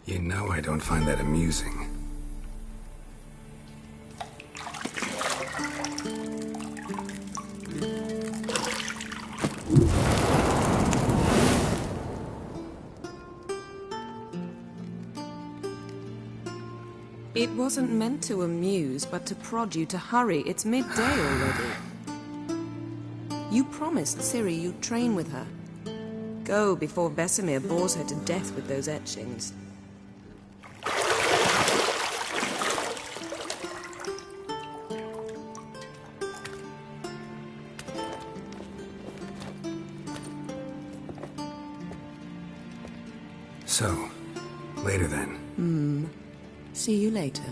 You know I don't find that amusing. It wasn't meant to amuse, but to prod you to hurry. It's midday already. You promised Ciri you'd train with her. Go before Vesemir bores her to death with those etchings. So, later then. See you later.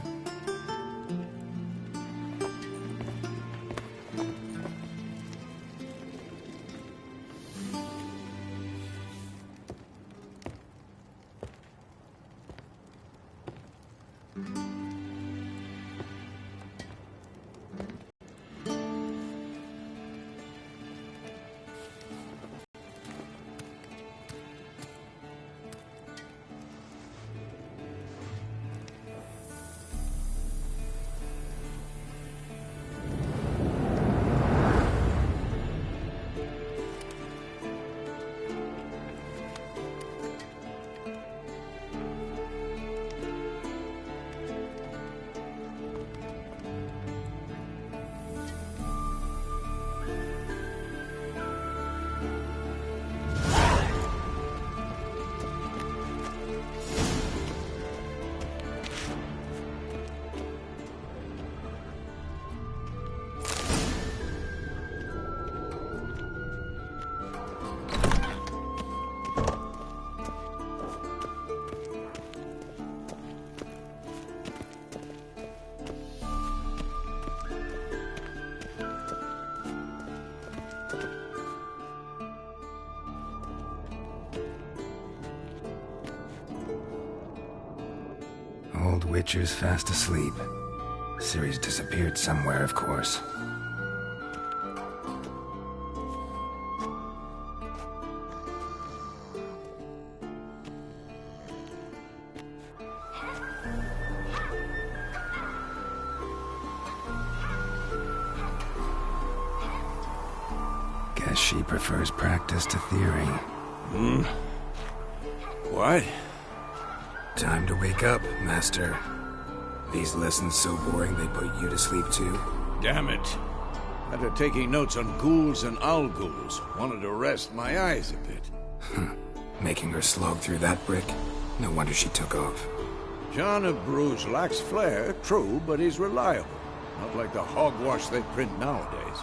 Old Witcher's fast asleep. Ciri's disappeared somewhere, of course. Guess she prefers practice to theory. What? Time to wake up, Master. These lessons so boring they put you to sleep too? Damn it. After taking notes on ghouls and owl ghouls, wanted to rest my eyes a bit. Making her slog through that brick? No wonder she took off. John of Bruges lacks flair, true, but he's reliable. Not like the hogwash they print nowadays.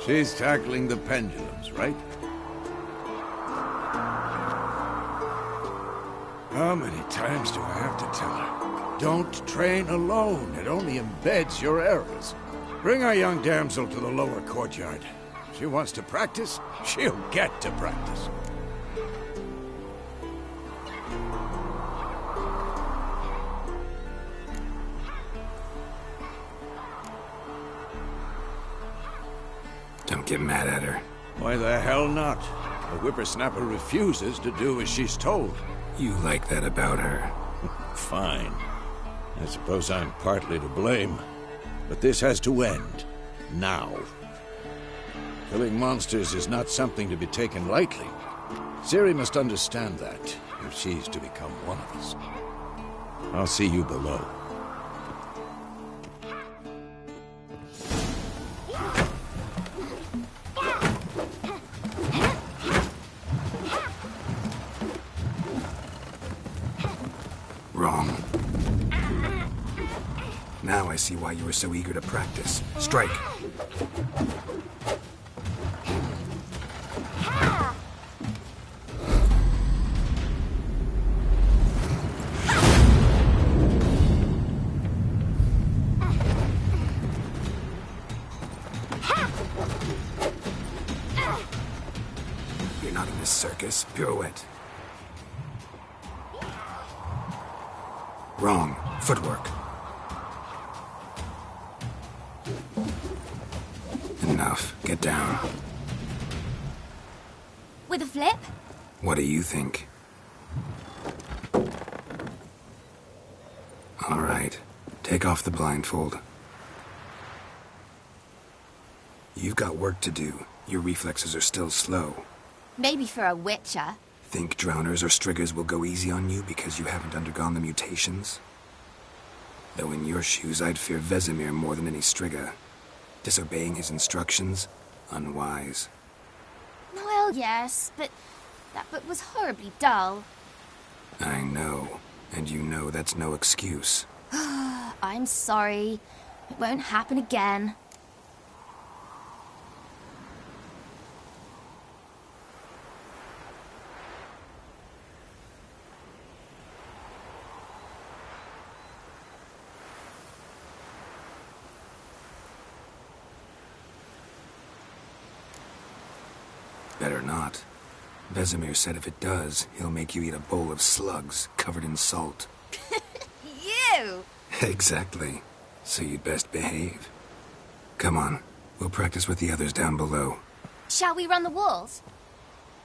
She's tackling the pendulums, right? How many times do I have to tell her? Don't train alone. It only embeds your errors. Bring our young damsel to the lower courtyard. She wants to practice, she'll get to practice. Don't get mad at her. Why the hell not? The whippersnapper refuses to do as she's told. You like that about her. Fine. I suppose I'm partly to blame. But this has to end. Now. Killing monsters is not something to be taken lightly. Ciri must understand that, if she's to become one of us. I'll see you below. Wrong. Now I see why you were so eager to practice. Strike. You're not in the circus. Pirouette. Wrong. Footwork. Enough. Get down. With a flip? What do you think? All right. Take off the blindfold. You've got work to do. Your reflexes are still slow. Maybe for a witcher. Think drowners or striggers will go easy on you because you haven't undergone the mutations? Though in your shoes, I'd fear Vesemir more than any strigger. Disobeying his instructions? Unwise. Well, yes, but that book was horribly dull. I know. And you know that's no excuse. I'm sorry. It won't happen again. Better not. Vesemir said if it does, he'll make you eat a bowl of slugs covered in salt. You! Exactly. So you'd best behave. Come on. We'll practice with the others down below. Shall we run the walls?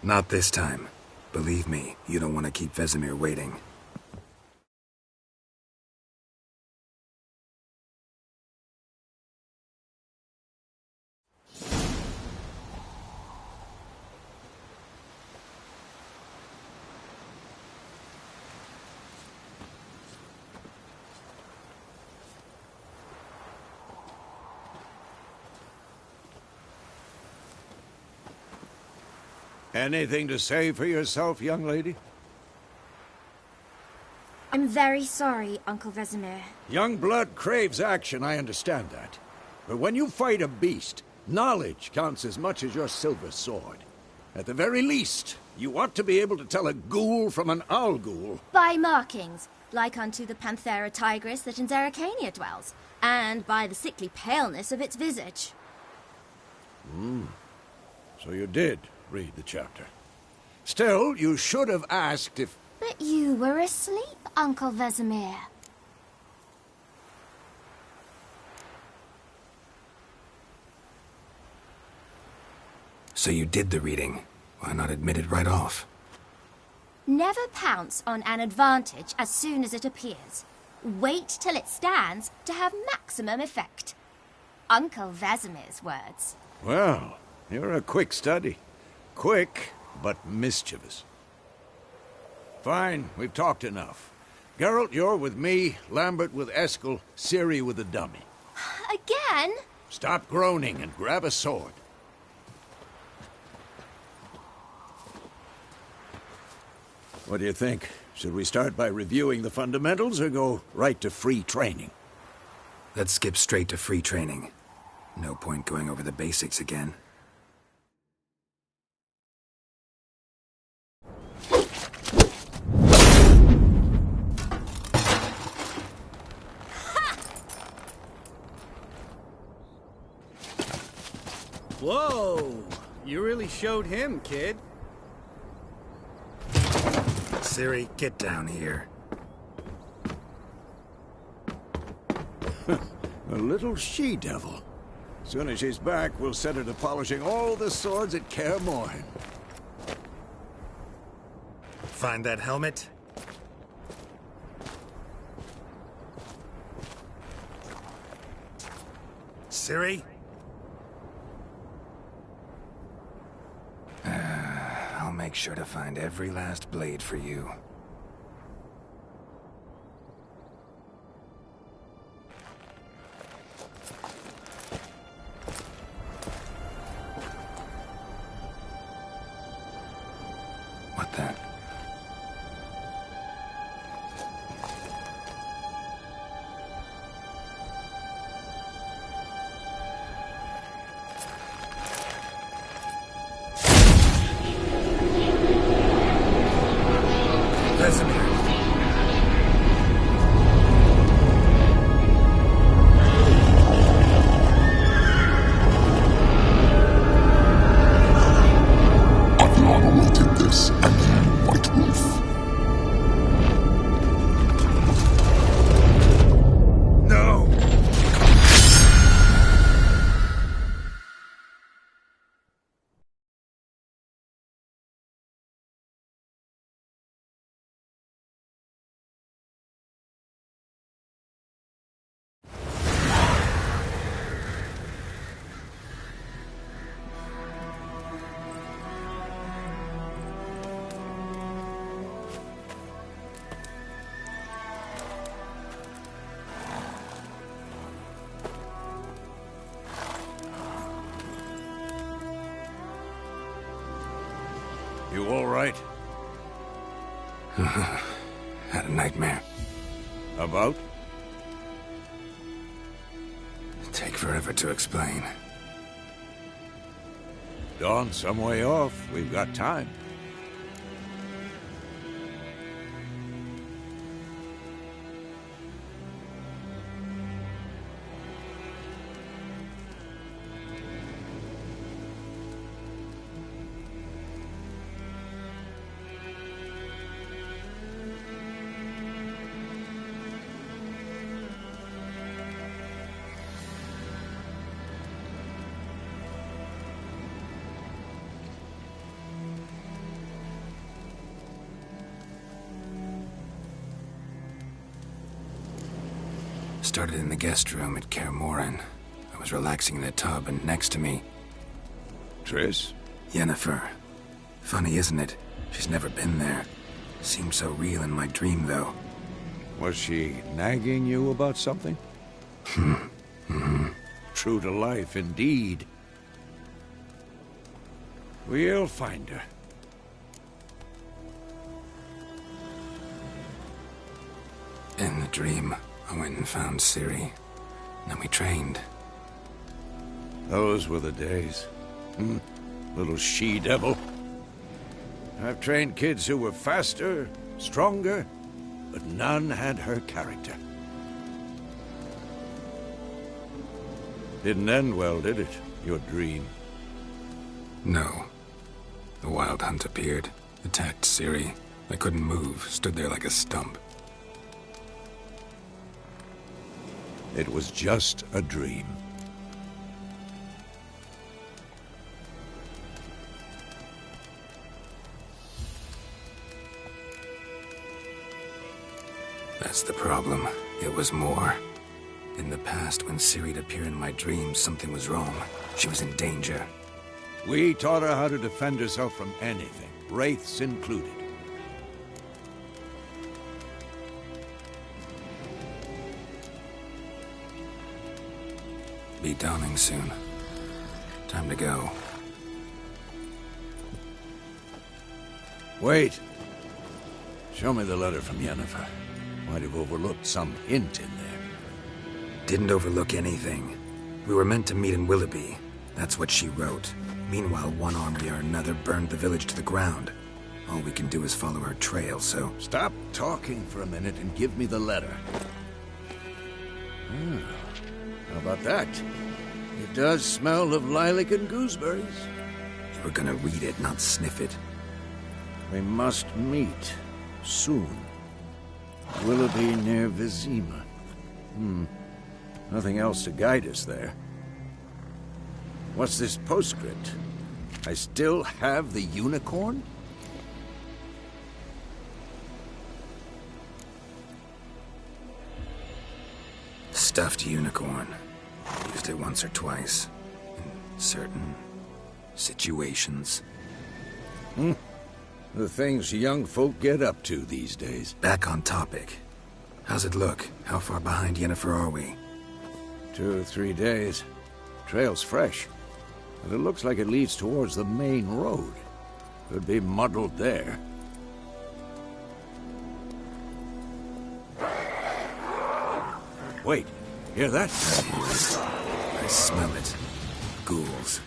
Not this time. Believe me, you don't want to keep Vesemir waiting. Anything to say for yourself, young lady? I'm very sorry, Uncle Vesemir. Young blood craves action, I understand that. But when you fight a beast, knowledge counts as much as your silver sword. At the very least, you ought to be able to tell a ghoul from an owl ghoul. By markings, like unto the Panthera tigris that in Zeracania dwells, and by the sickly paleness of its visage. So you did read the chapter. Still, you should have asked if... But you were asleep, Uncle Vesemir. So you did the reading. Why not admit it right off? Never pounce on an advantage as soon as it appears. Wait till it stands to have maximum effect. Uncle Vesemir's words. Well, you're a quick study. Quick, but mischievous. Fine, we've talked enough. Geralt, you're with me, Lambert with Eskel, Ciri with the dummy. Again? Stop groaning and grab a sword. What do you think? Should we start by reviewing the fundamentals or go right to free training? Let's skip straight to free training. No point going over the basics again. Whoa! You really showed him, kid. Ciri, get down here. A little she-devil. Soon as she's back, we'll set her to polishing all the swords at Kaer Morhen. Find that helmet? Ciri? I'll make sure to find every last blade for you. What then? Vesemir. Adriano will take us and White Wolf. No! You all right? Had a nightmare. About? Take forever to explain. Dawn's some way off. We've got time. Started in the guest room at Kaer Morhen. I was relaxing in a tub, and next to me, Triss? Yennefer. Funny, isn't it? She's never been there. Seemed so real in my dream, though. Was she nagging you about something? True to life, indeed. We'll find her. In the dream, I went and found Ciri. Then we trained. Those were the days. Little she-devil. I've trained kids who were faster, stronger, but none had her character. Didn't end well, did it? Your dream? No. The Wild Hunt appeared, attacked Ciri. I couldn't move, stood there like a stump. It was just a dream. That's the problem. It was more. In the past, when Ciri'd appear in my dreams, something was wrong. She was in danger. We taught her how to defend herself from anything, wraiths included. Be dawning soon. Time to go. Wait. Show me the letter from Yennefer. Might have overlooked some hint in there. Didn't overlook anything. We were meant to meet in Willoughby. That's what she wrote. Meanwhile, one army or another burned the village to the ground. All we can do is follow her trail, so... Stop talking for a minute and give me the letter. How about that? It does smell of lilac and gooseberries. You were gonna read it, not sniff it. We must meet. Soon. Willoughby near Vizima. Nothing else to guide us there. What's this postscript? I still have the unicorn? Stuffed unicorn. Used it once or twice. In certain situations. The things young folk get up to these days. Back on topic. How's it look? How far behind Yennefer are we? 2 or 3 days. Trail's fresh. But it looks like it leads towards the main road. Could be muddled there. Wait, hear that? I smell it. Ghouls.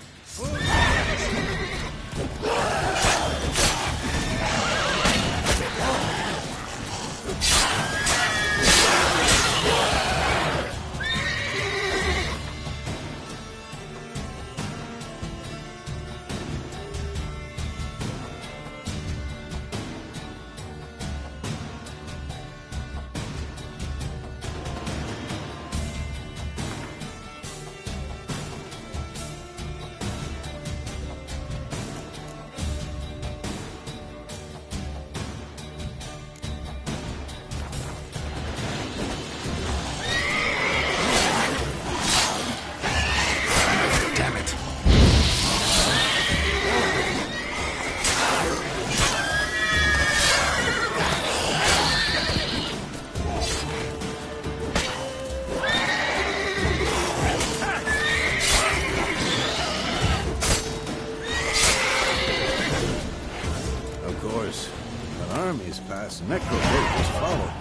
course, when armies pass, necrophages follow.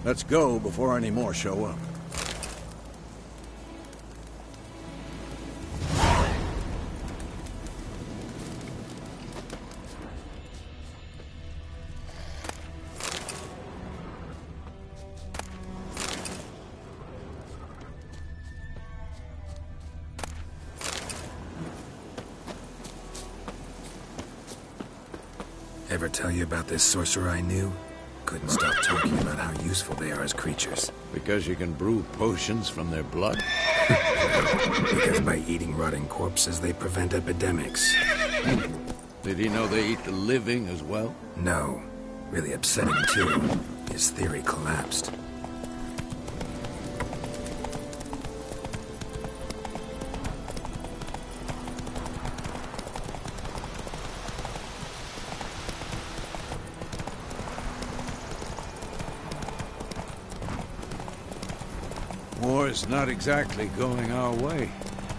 Let's go before any more show up. Ever tell you about this sorcerer I knew? Couldn't stop talking about how useful they are as creatures. Because you can brew potions from their blood? Because by eating rotting corpses, they prevent epidemics. Did he know they eat the living as well? No. Really upsetting, too. His theory collapsed. War's not exactly going our way.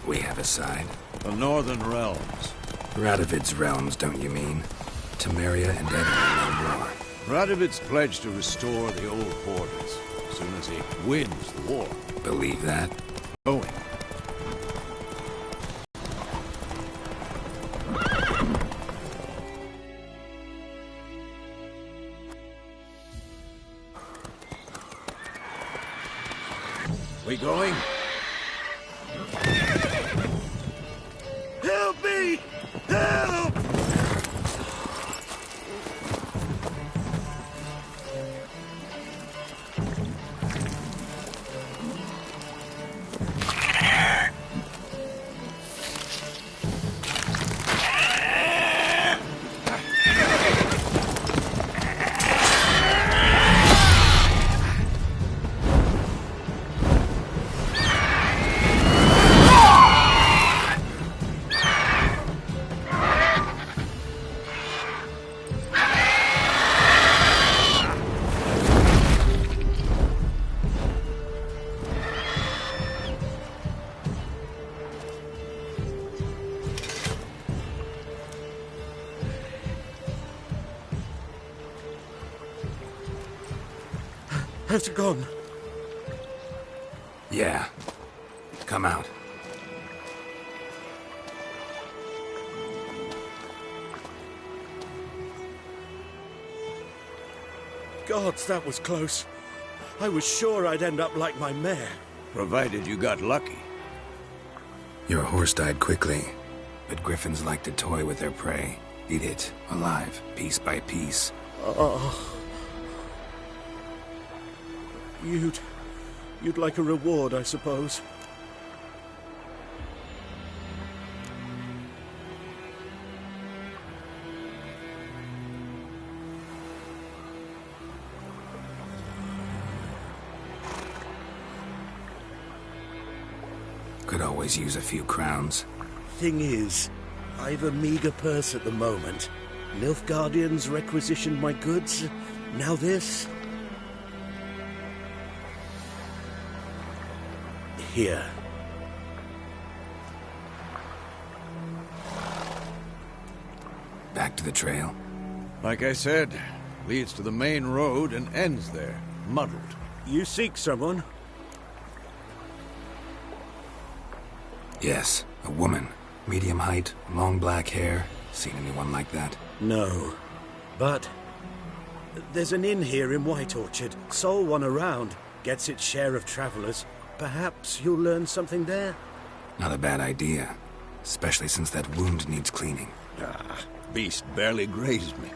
We have a side. The Northern Realms. Radovid's realms, don't you mean? Temeria and Edgy no more. Radovid's pledged to restore the old borders as soon as he wins the war. Believe that? Going. We going? Help me! Help! Has it gone? Yeah. Come out. Gods, that was close. I was sure I'd end up like my mare. Provided you got lucky. Your horse died quickly, but griffins like to toy with their prey. Eat it, alive, piece by piece. Oh. You'd like a reward, I suppose. Could always use a few crowns. Thing is, I've a meager purse at the moment. Nilfgaardians requisitioned my goods. Now this. Here. Back to the trail? Like I said, leads to the main road and ends there, muddled. You seek someone? Yes, a woman. Medium height, long black hair. Seen anyone like that? No. But there's an inn here in White Orchard. Sole one around. Gets its share of travelers. Perhaps you'll learn something there? Not a bad idea. Especially since that wound needs cleaning. Ah, beast barely grazed me.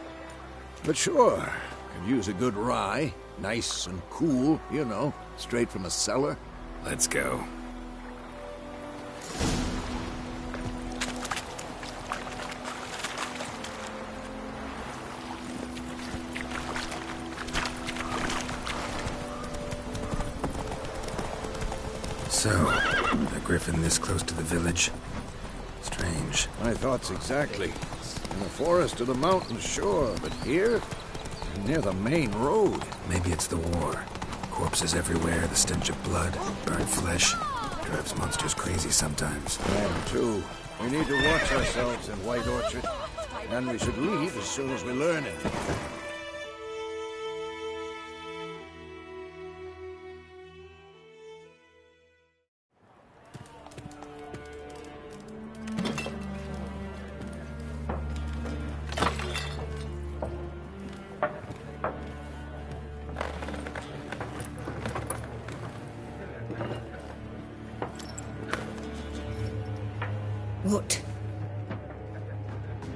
But sure, could use a good rye. Nice and cool, you know, straight from a cellar. Let's go. So, a griffin this close to the village? Strange. My thoughts exactly. In the forest or the mountains, sure, but here? Near the main road. Maybe it's the war. Corpses everywhere, the stench of blood, burnt flesh. Drives monsters crazy sometimes. And too. We need to watch ourselves in White Orchard. And we should leave as soon as we learn it. What?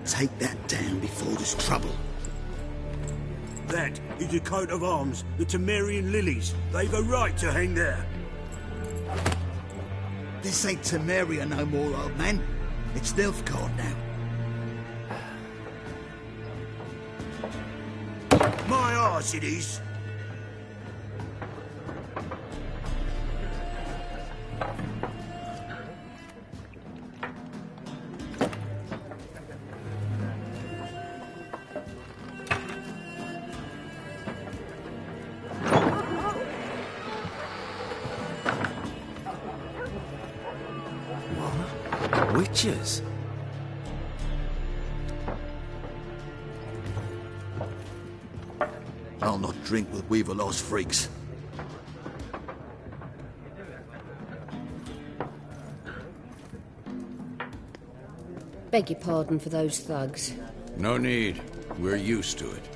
Take that down before there's trouble. That is a coat of arms, the Temerian lilies. They've a right to hang there. This ain't Temeria no more, old man. It's Nilfgaard now. My arse it is. Witches? I'll not drink with Weaverlaw's freaks. Beg your pardon for those thugs. No need. We're used to it.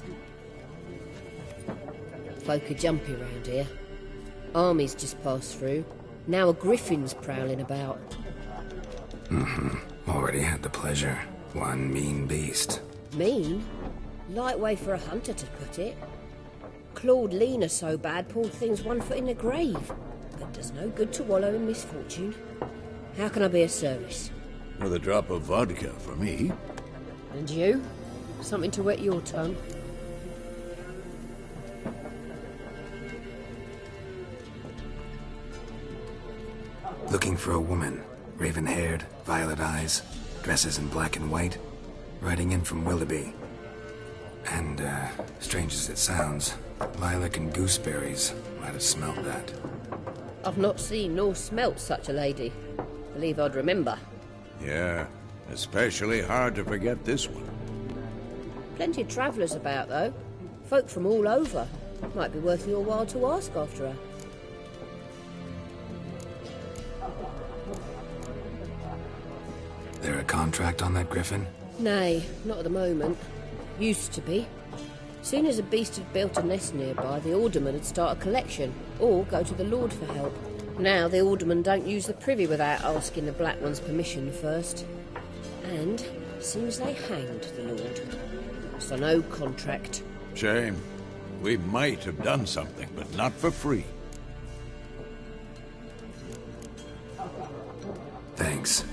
Folk are jumpy round here. Armies just passed through. Now a griffin's prowling about. Already had the pleasure. One mean beast. Mean? Light way for a hunter to put it. Clawed Lena so bad, poor thing's 1 foot in the grave. But does no good to wallow in misfortune. How can I be of service? With a drop of vodka for me. And you? Something to wet your tongue? Looking for a woman. Raven-haired, violet eyes, dresses in black and white. Riding in from Willoughby. And, strange as it sounds, lilac and gooseberries might have smelled that. I've not seen nor smelt such a lady. Believe I'd remember. Yeah, especially hard to forget this one. Plenty of travellers about, though. Folk from all over. Might be worth your while to ask after her. There a contract on that griffin? Nay, not at the moment. Used to be. Soon as a beast had built a nest nearby, the alderman would start a collection, or go to the Lord for help. Now the alderman don't use the privy without asking the Black One's permission first. And seems they hanged the Lord. So no contract. Shame. We might have done something, but not for free. Thanks.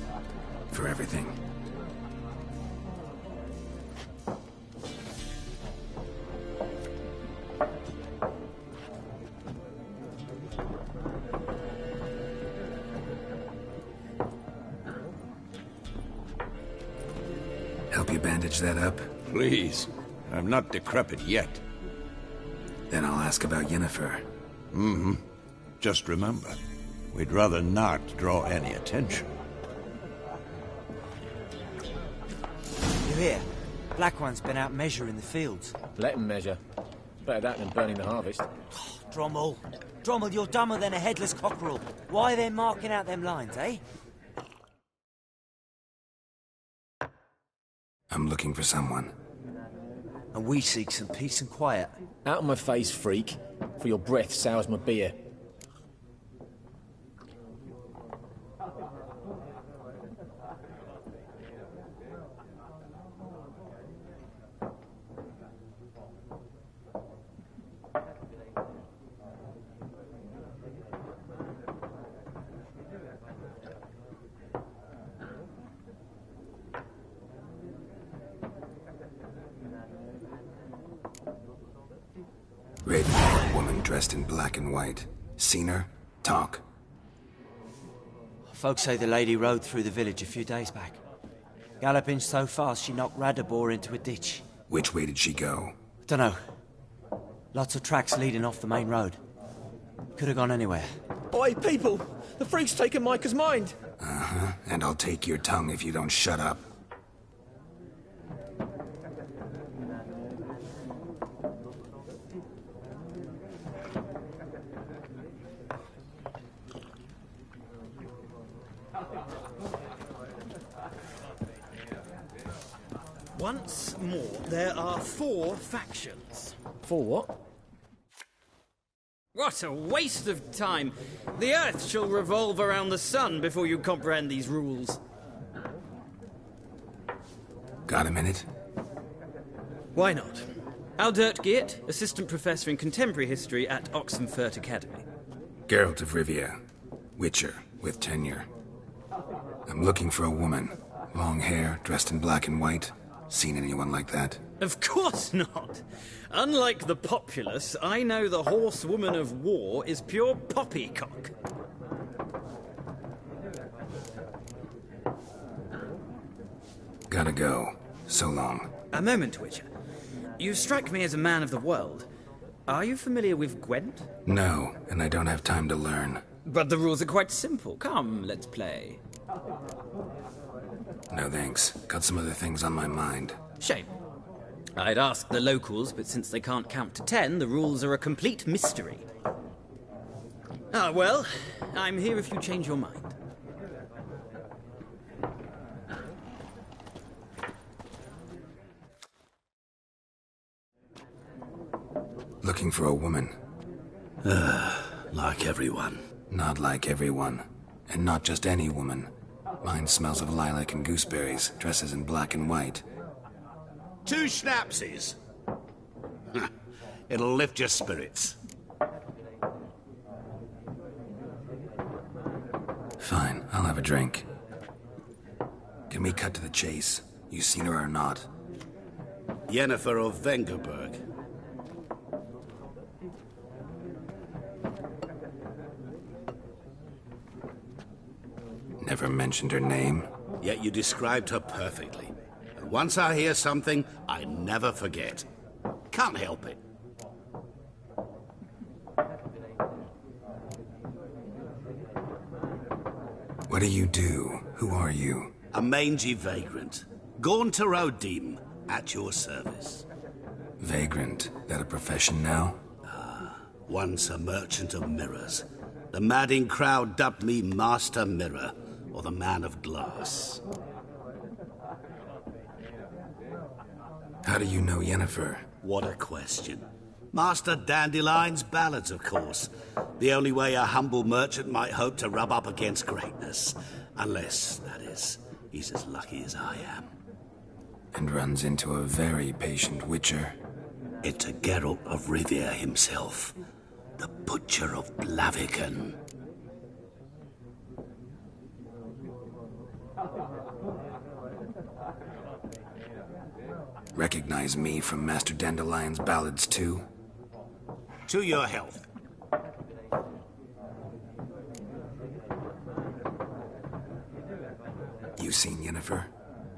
For everything. Help you bandage that up? Please. I'm not decrepit yet. Then I'll ask about Yennefer. Just remember, we'd rather not draw any attention. You hear? Black One's been out measuring the fields. Let him measure. Better that than burning the harvest. Drommel. Drommel, you're dumber than a headless cockerel. Why are they marking out them lines, eh? I'm looking for someone. And we seek some peace and quiet. Out of my face, freak. For your breath sours my beer. Raven-haired woman dressed in black and white. Seen her? Talk. Folks say the lady rode through the village a few days back. Galloping so fast she knocked Radabor into a ditch. Which way did she go? Dunno. Lots of tracks leading off the main road. Could have gone anywhere. Oi, people! The freak's taken Micah's mind! And I'll take your tongue if you don't shut up. Once more, there are 4 factions. For what? What a waste of time! The Earth shall revolve around the sun before you comprehend these rules. Got a minute? Why not? Aldert Geert, Assistant Professor in Contemporary History at Oxenfurt Academy. Geralt of Rivia. Witcher, with tenure. I'm looking for a woman. Long hair, dressed in black and white. Seen anyone like that? Of course not! Unlike the populace, I know the horsewoman of war is pure poppycock. Gotta go. So long. A moment, Witcher. You strike me as a man of the world. Are you familiar with Gwent? No, and I don't have time to learn. But the rules are quite simple. Come, let's play. No thanks. Got some other things on my mind. Shame. I'd ask the locals, but since they can't count to 10, the rules are a complete mystery. Ah, well, I'm here if you change your mind. Looking for a woman. Like everyone. Not like everyone. And not just any woman. Mine smells of lilac and gooseberries, dresses in black and white. 2 schnapsies. It'll lift your spirits. Fine, I'll have a drink. Can we cut to the chase? You seen her or not? Yennefer of Vengerberg. Never mentioned her name. Yet you described her perfectly. And once I hear something, I never forget. Can't help it. What do you do? Who are you? A mangy vagrant. Gone to Rodim, at your service. Vagrant. That a profession now? Once a merchant of mirrors. The madding crowd dubbed me Master Mirror, or the Man of Glass. How do you know Yennefer? What a question. Master Dandelion's ballads, of course. The only way a humble merchant might hope to rub up against greatness. Unless, that is, he's as lucky as I am. And runs into a very patient witcher. It's a Geralt of Rivia himself. The Butcher of Blaviken. Recognize me from Master Dandelion's ballads, too? To your health. You seen Yennefer?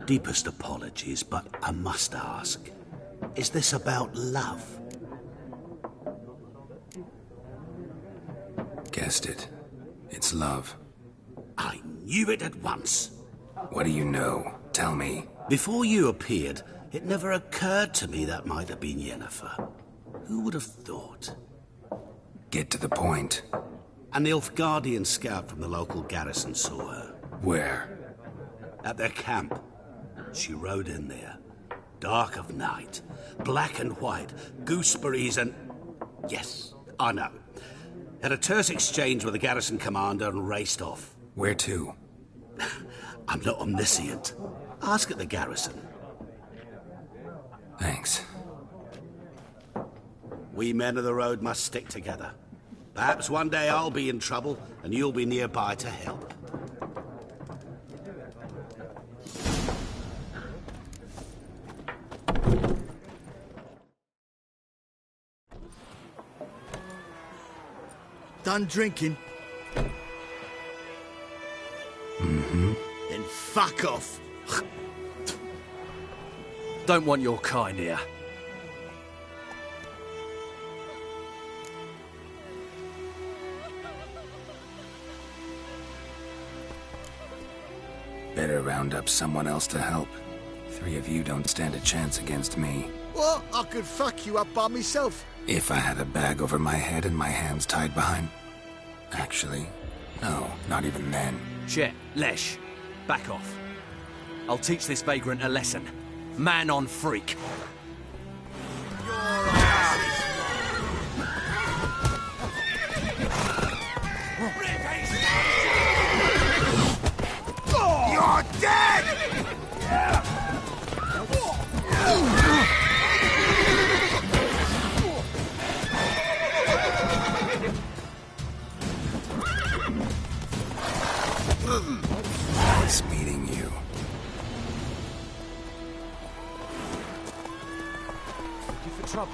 Deepest apologies, but I must ask. Is this about love? Guessed it. It's love. I knew it at once. What do you know? Tell me. Before you appeared, it never occurred to me that might have been Yennefer. Who would have thought? Get to the point. An Nilfgaardian scout from the local garrison saw her. Where? At their camp. She rode in there. Dark of night. Black and white. Gooseberries and... Yes, I know. Had a terse exchange with the garrison commander and raced off. Where to? I'm not omniscient. Ask at the garrison. Thanks. We men of the road must stick together. Perhaps one day I'll be in trouble and you'll be nearby to help. Done drinking? Mm-hmm. Then fuck off. Don't want your kind here. Better round up someone else to help. 3 of you don't stand a chance against me. Well, I could fuck you up by myself. If I had a bag over my head and my hands tied behind... Actually, no, not even then. Shit, Lesh, back off. I'll teach this vagrant a lesson. Man on freak. You're dead! It's meeting you. You for trouble.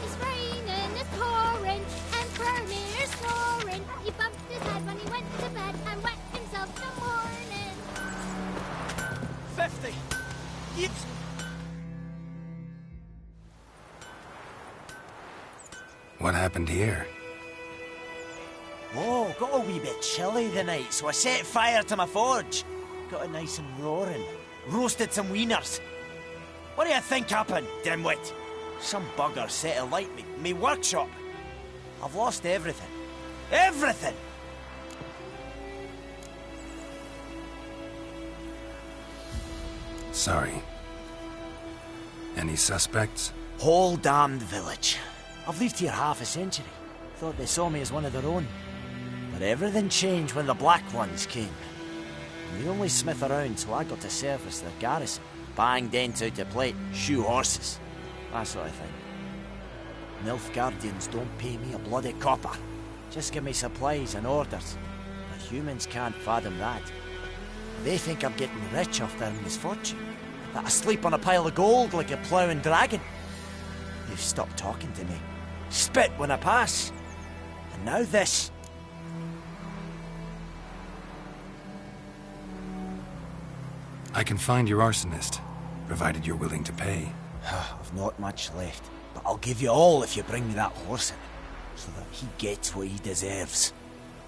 It's raining, it's pouring, and Bernie's snoring. He bumped his head when he went to bed and wet himself till morning. 50. Yeet. What happened here? Oh, got a wee bit chilly the night, so I set fire to my forge. Got it nice and roaring. Roasted some wieners. What do you think happened, dimwit? Some bugger set alight me workshop. I've lost everything. Everything! Sorry. Any suspects? Whole damned village. I've lived here half a century. Thought they saw me as one of their own. But everything changed when the Black Ones came. And the only smith around, so I got to service their garrison. Bang dents out to plate, shoe horses. That sort of thing. Nilfgaardians don't pay me a bloody copper. Just give me supplies and orders. But humans can't fathom that. They think I'm getting rich off their misfortune. That I sleep on a pile of gold like a ploughing dragon. They've stopped talking to me. Spit when I pass. And now this. I can find your arsonist, provided you're willing to pay. I've not much left, but I'll give you all if you bring me that horse in, so that he gets what he deserves.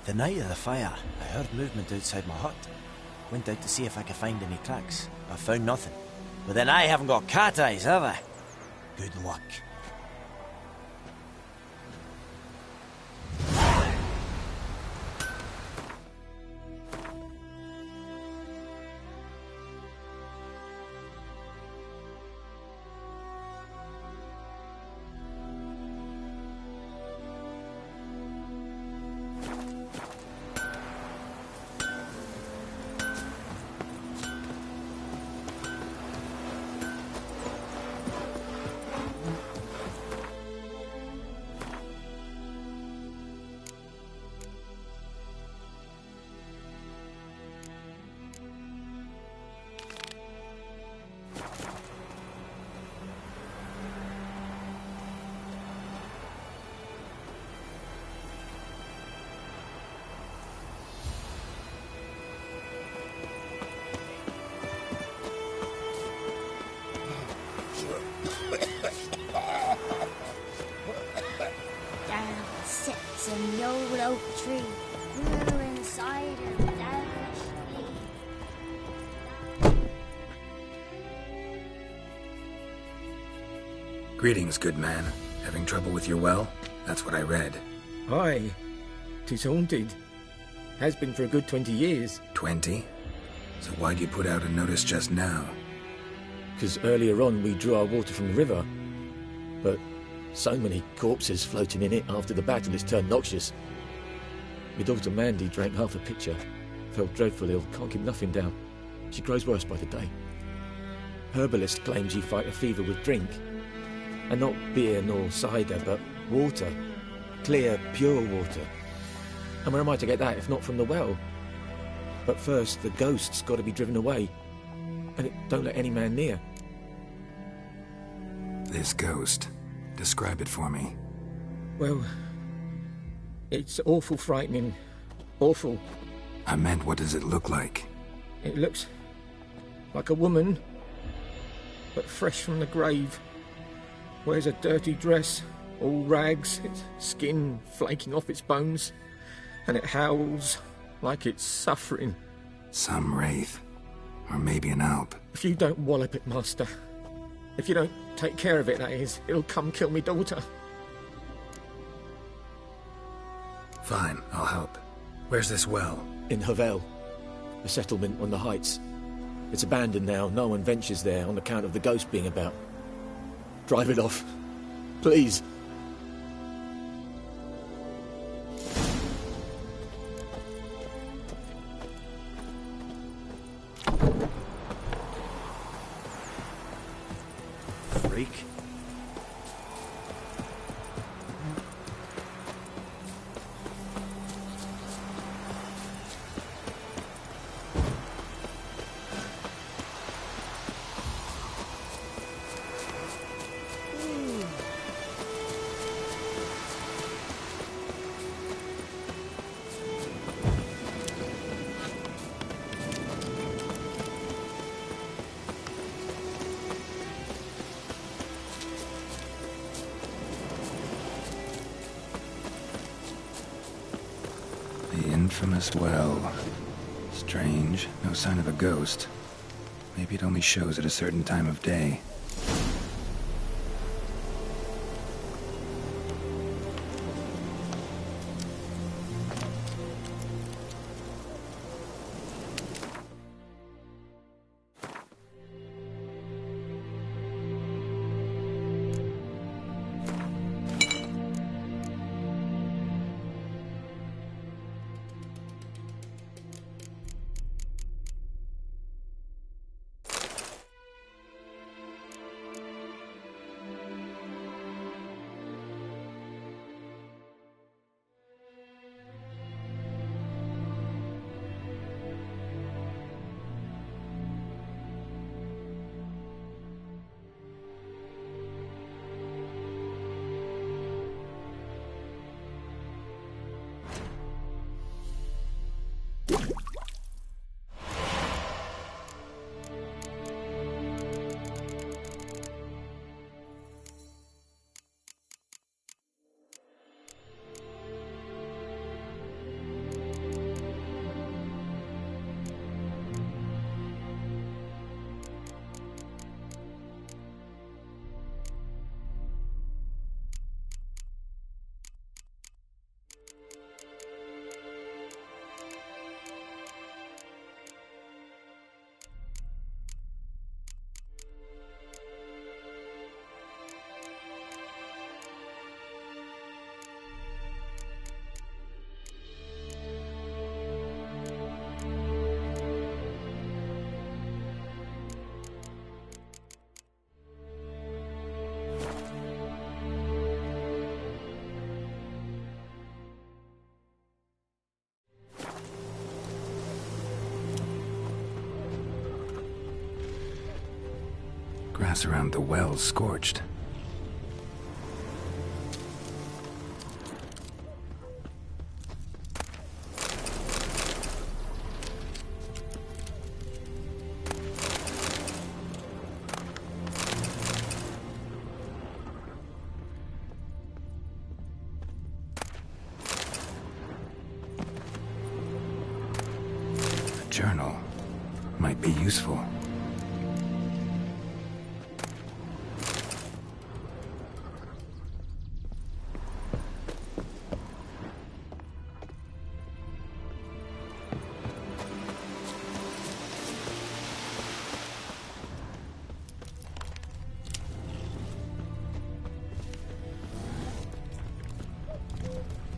The night of the fire, I heard movement outside my hut. Went out to see if I could find any tracks. I found nothing. But then I haven't got cat eyes, have I? Good luck. Down sits an old oak tree, brewing cider devilishly. Greetings, good man. Having trouble with your well? That's what I read. Aye. 'Tis haunted. Has been for a good 20 years. 20? So why'd you put out a notice just now? Because earlier on we drew our water from the river. But so many corpses floating in it after the battle it's turned noxious. My daughter Mandy drank half a pitcher. Fell dreadful ill, can't keep nothing down. She grows worse by the day. Herbalist claims you fight a fever with drink. And not beer nor cider, but water. Clear, pure water. And where am I to get that if not from the well? But first, the ghost's got to be driven away. And it don't let any man near. This ghost. Describe it for me. Well, it's awful frightening. Awful. I meant, what does it look like? It looks like a woman but fresh from the grave. Wears a dirty dress, all rags, its skin flaking off its bones, and it howls like it's suffering. Some wraith. Or maybe an Alp. If you don't wallop it, Master, if you don't take care of it, that is, it'll come kill me daughter. Fine, I'll help. Where's this well? In Havel, a settlement on the heights. It's abandoned now. No one ventures there on account of the ghost being about. Drive it off. Please. Freak. The infamous well. Strange, no sign of a ghost. Maybe it only shows at a certain time of day. Grass around the well scorched. A journal might be useful.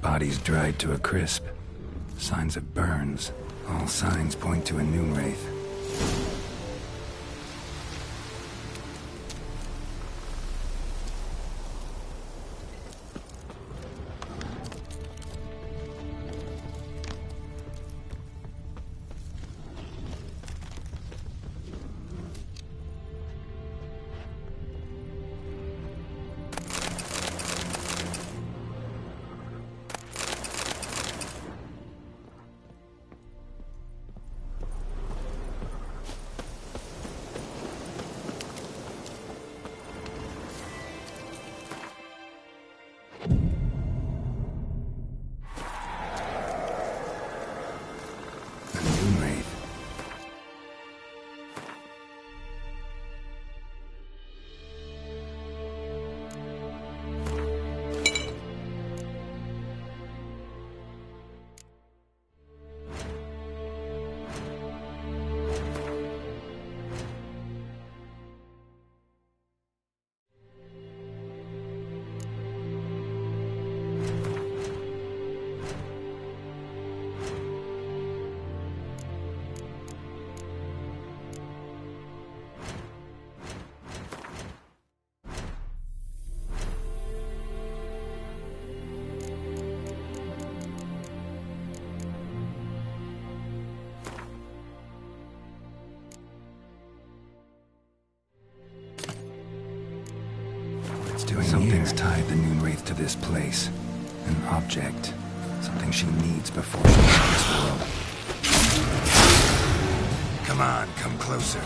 Bodies dried to a crisp. Signs of burns. All signs point to a new wraith. get the Noon Wraith to this place. An object. Something she needs before she leaves this world. Come on, come closer.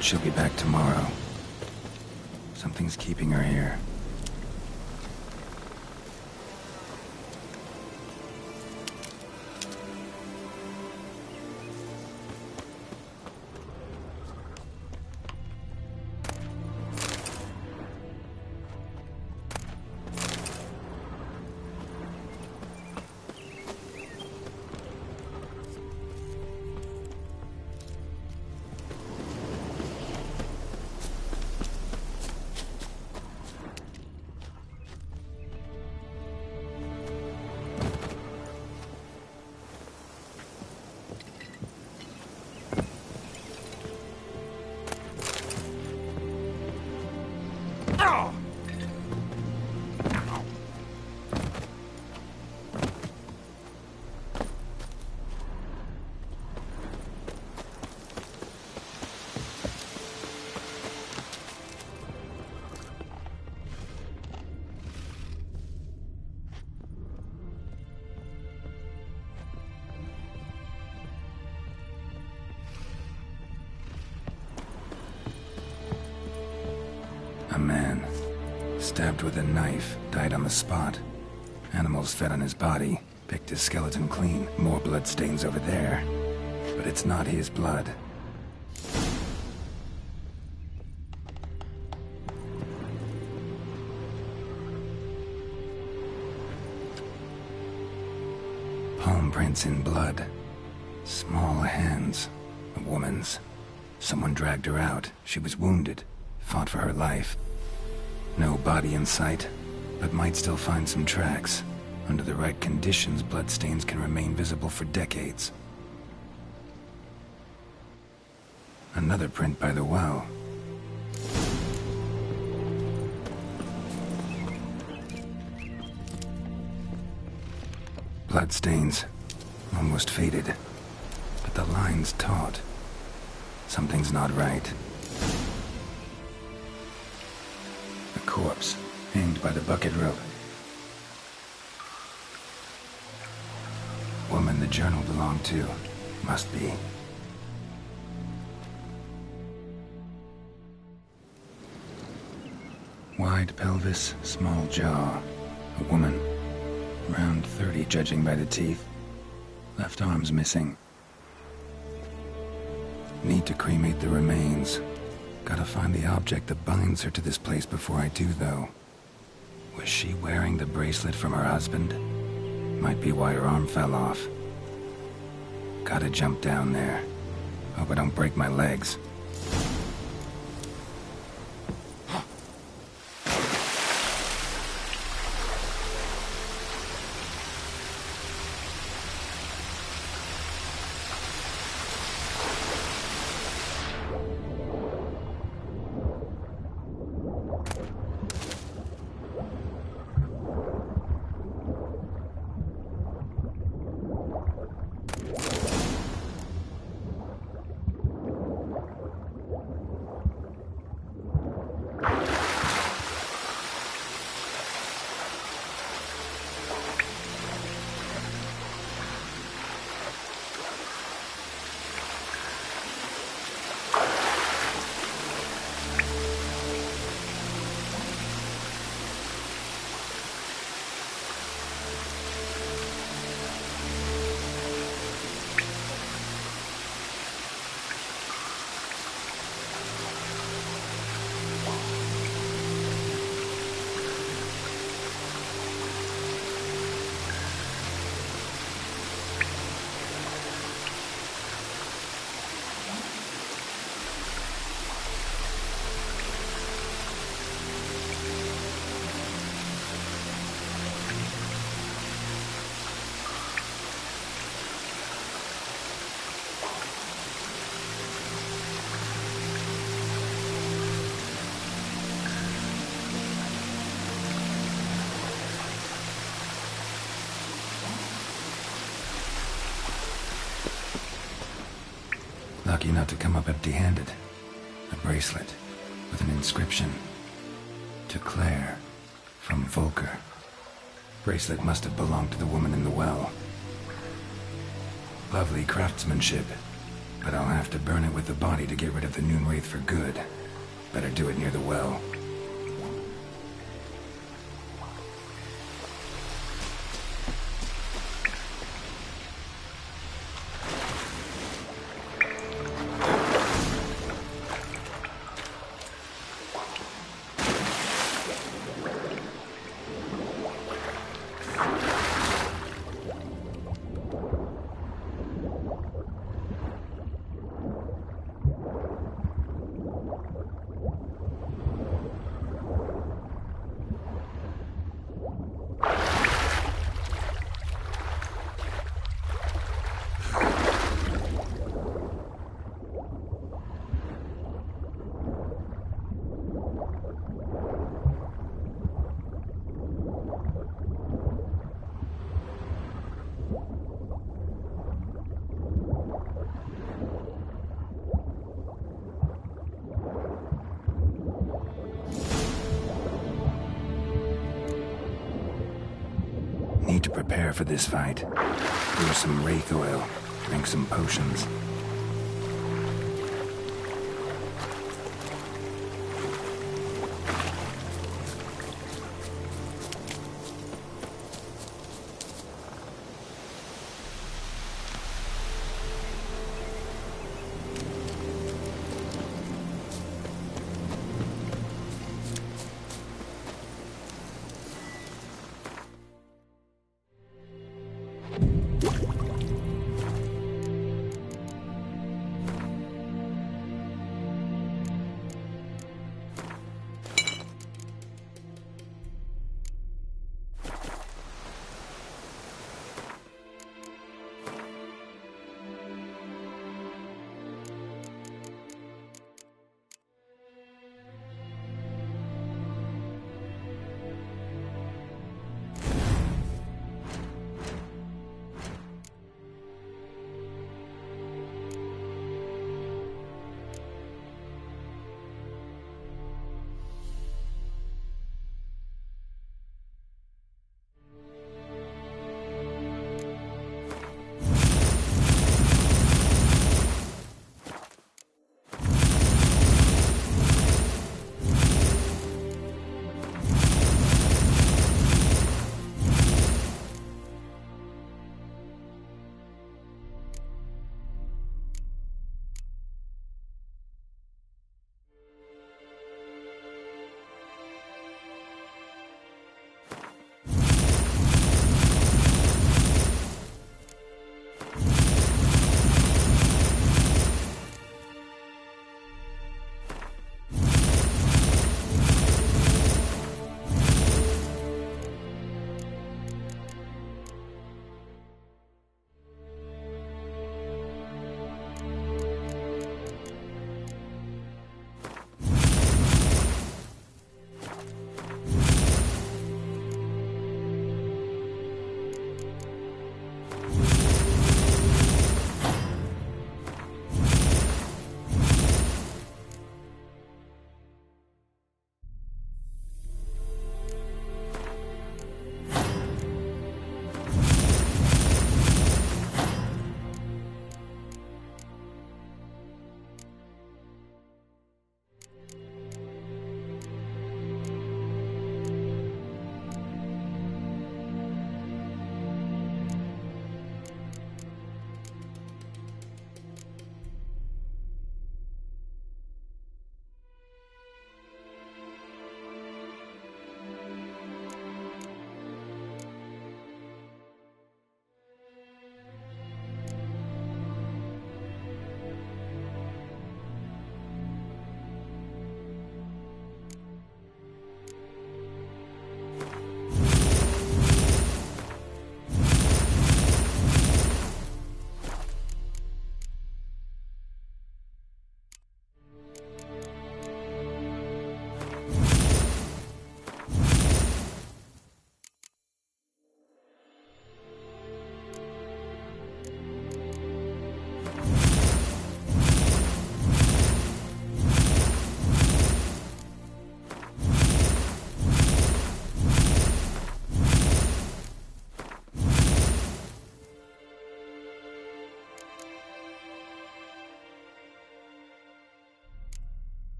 She'll be back tomorrow. Something's keeping her here. A man, stabbed with a knife, died on the spot. Animals fed on his body, picked his skeleton clean. More blood stains over there. But it's not his blood. Palm prints in blood. Small hands. A woman's. Someone dragged her out. She was wounded. Fought for her life. No body in sight, but might still find some tracks. Under the right conditions, bloodstains can remain visible for decades. Another print by the well. Bloodstains. Almost faded. But the line's taut. Something's not right. A corpse, hanged by the bucket rope. Woman the journal belonged to. Must be. Wide pelvis, small jaw. A woman. Around 30, judging by the teeth. Left arm's missing. Need to cremate the remains. Gotta find the object that binds her to this place before I do, though. Was she wearing the bracelet from her husband? Might be why her arm fell off. Gotta jump down there. Hope I don't break my legs. lucky not to come up empty-handed. A bracelet with an inscription. To Claire, from Volker. Bracelet must have belonged to the woman in the well. Lovely craftsmanship, but I'll have to burn it with the body to get rid of the Noon Wraith for good. Better do it near the well. Need to prepare for this fight. Brew some wraith oil, drink some potions.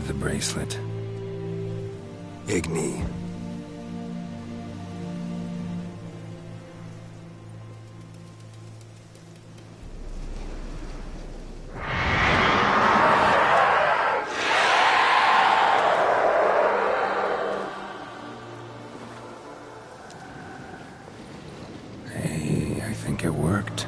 the bracelet. Igni. Hey, I think it worked.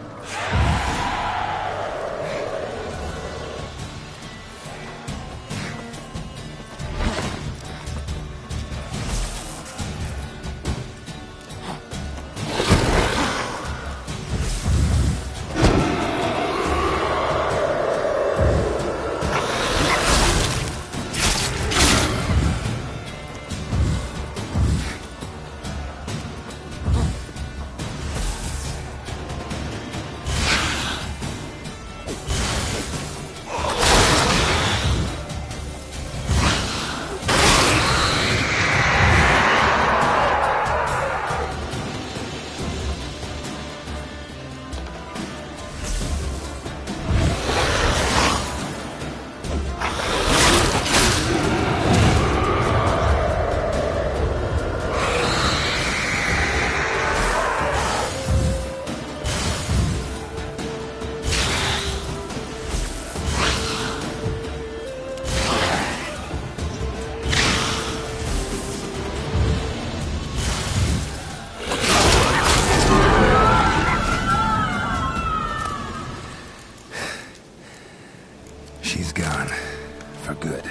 She's gone. For good.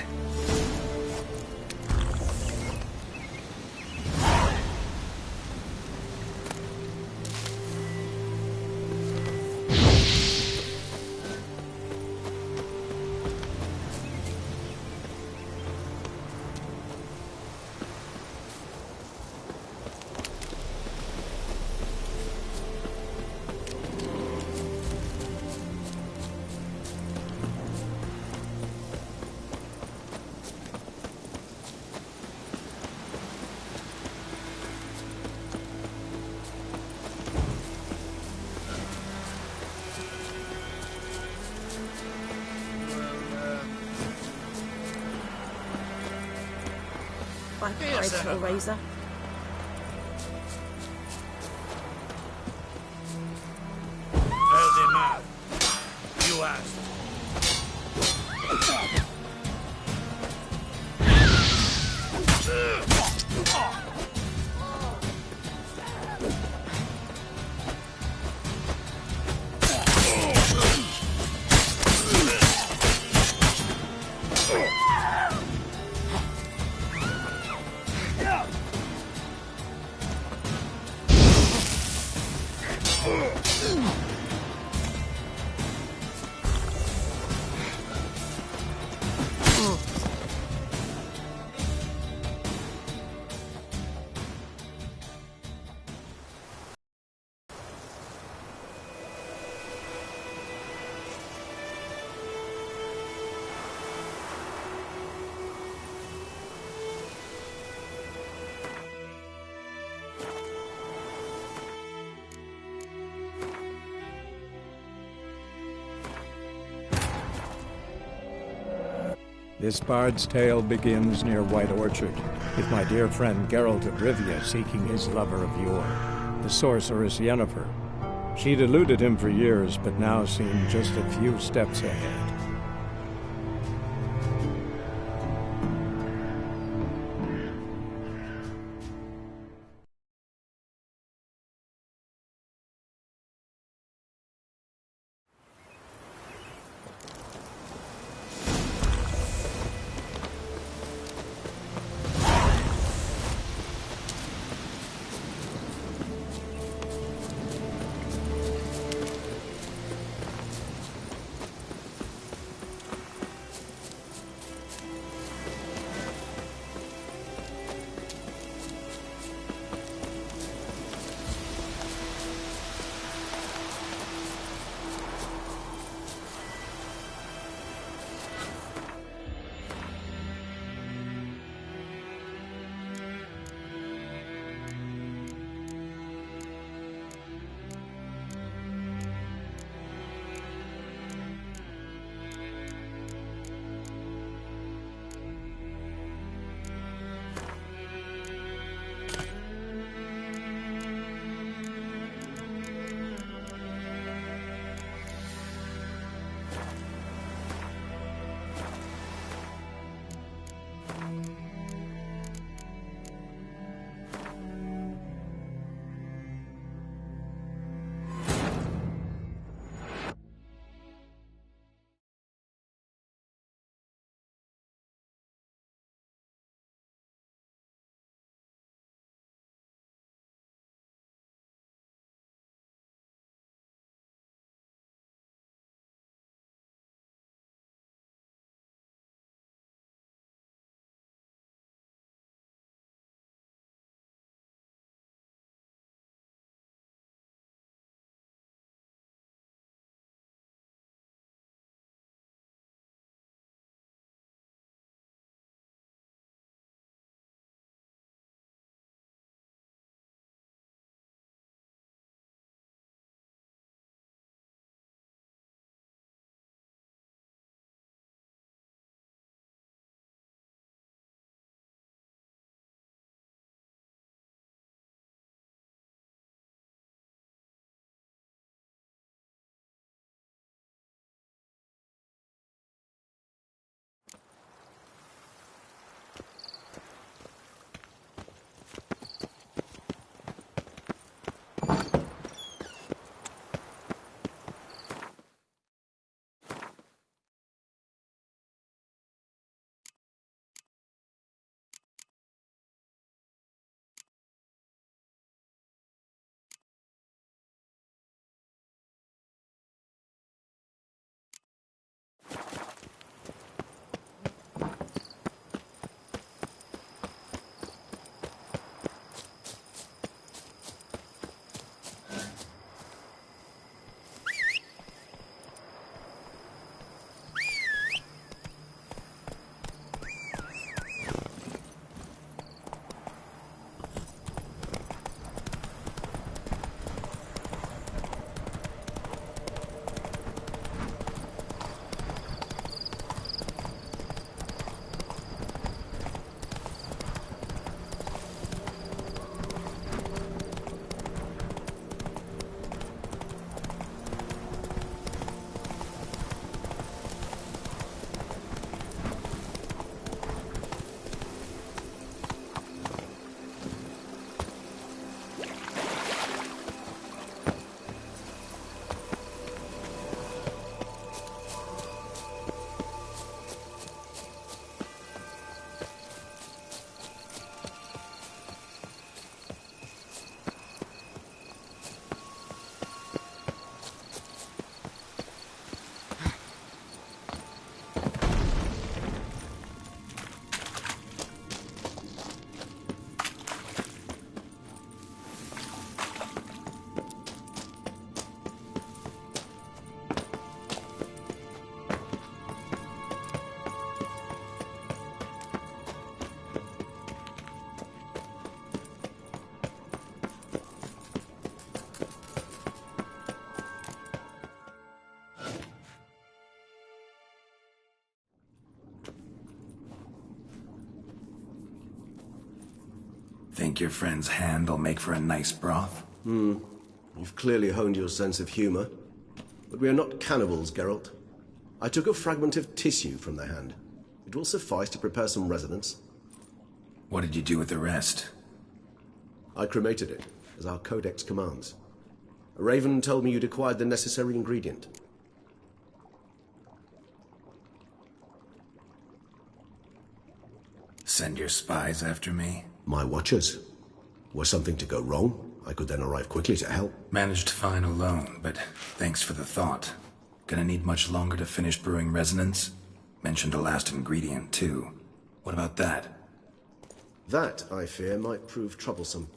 By Christ, Hellraiser. Edgy Man. You asked. This bard's tale begins near White Orchard, with my dear friend Geralt of Rivia seeking his lover of yore, the sorceress Yennefer. She'd eluded him for years, but now seemed just a few steps ahead. Think your friend's hand'll make for a nice broth? You've clearly honed your sense of humor. But we are not cannibals, Geralt. I took a fragment of tissue from the hand. It will suffice to prepare some resonance. What did you do with the rest? I cremated it, as our codex commands. A raven told me you'd acquired the necessary ingredient. Send your spies after me? My watchers. Were something to go wrong, I could then arrive quickly to help. Managed fine alone, but thanks for the thought. Gonna need much longer to finish brewing resonance? Mentioned a last ingredient, too. What about that? That, I fear, might prove troublesome.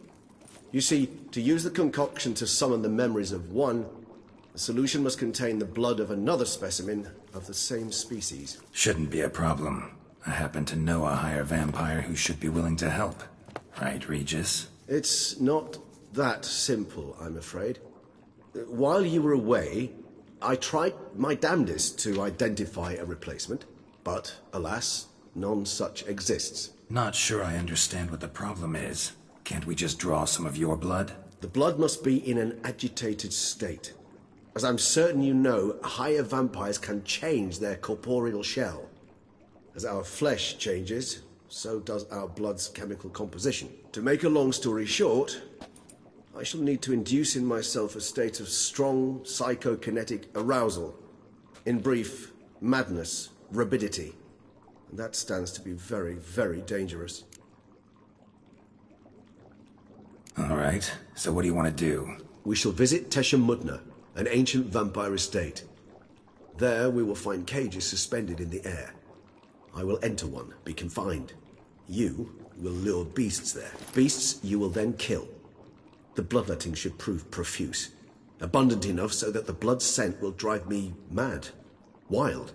You see, to use the concoction to summon the memories of one, the solution must contain the blood of another specimen of the same species. Shouldn't be a problem. I happen to know a higher vampire who should be willing to help. Right, Regis? It's not that simple, I'm afraid. While you were away, I tried my damnedest to identify a replacement, but, alas, none such exists. Not sure I understand what the problem is. Can't we just draw some of your blood? The blood must be in an agitated state. As I'm certain you know, higher vampires can change their corporeal shell. As our flesh changes, so does our blood's chemical composition. To make a long story short, I shall need to induce in myself a state of strong psychokinetic arousal. In brief, madness, rabidity. And that stands to be very, very dangerous. All right, so what do you want to do? We shall visit Tesha Mudna, an ancient vampire estate. There we will find cages suspended in the air. I will enter one, be confined. You will lure beasts there. Beasts you will then kill. The bloodletting should prove profuse. Abundant enough so that the blood scent will drive me mad. Wild.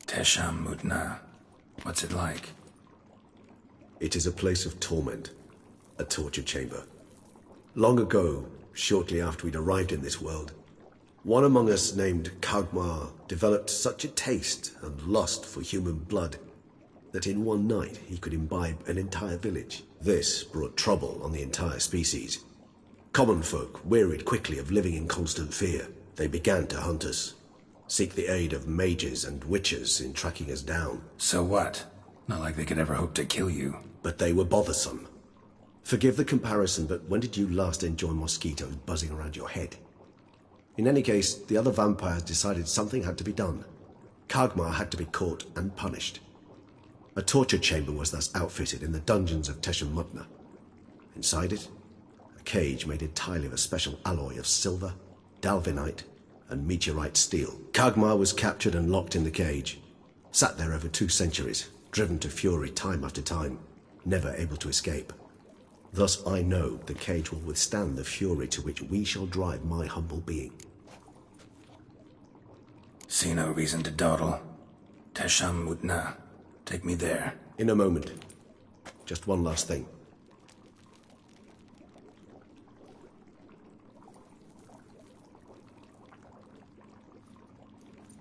Tesha Mudna. What's it like? It is a place of torment. A torture chamber. Long ago, shortly after we'd arrived in this world, one among us named Kagmar developed such a taste and lust for human blood that in one night he could imbibe an entire village. This brought trouble on the entire species. Common folk wearied quickly of living in constant fear. They began to hunt us, seek the aid of mages and witches in tracking us down. So what? Not like they could ever hope to kill you. But they were bothersome. Forgive the comparison, but when did you last enjoy mosquitoes buzzing around your head? In any case, the other vampires decided something had to be done. Kagmar had to be caught and punished. A torture chamber was thus outfitted in the dungeons of Tesha Mudna. Inside it, a cage made entirely of a special alloy of silver, dalvinite, and meteorite steel. Kagmar was captured and locked in the cage. Sat there over 2 centuries, driven to fury time after time, never able to escape. Thus I know the cage will withstand the fury to which we shall drive my humble being. See no reason to dawdle. Tesha Mudna. Take me there. In a moment. Just one last thing.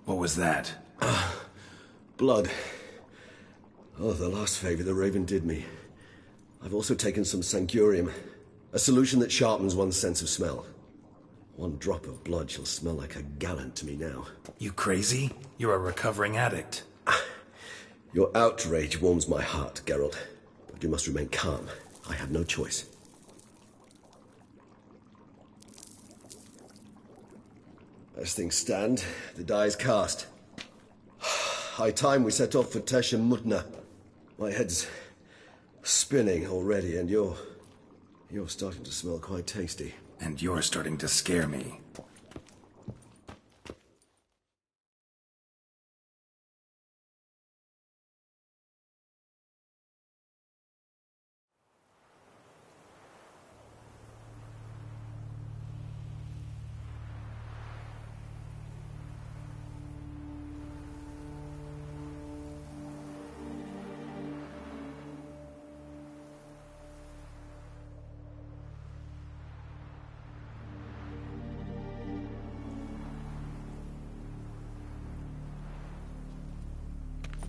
What was that? Blood. Oh, the last favor the Raven did me. I've also taken some Sancurium, a solution that sharpens one's sense of smell. One drop of blood shall smell like a gallon to me now. You crazy? You're a recovering addict. Your outrage warms my heart, Geralt. But you must remain calm. I have no choice. As things stand, the die is cast. High time we set off for Tesha Mudna. My head's spinning already, and you're starting to smell quite tasty. And you're starting to scare me.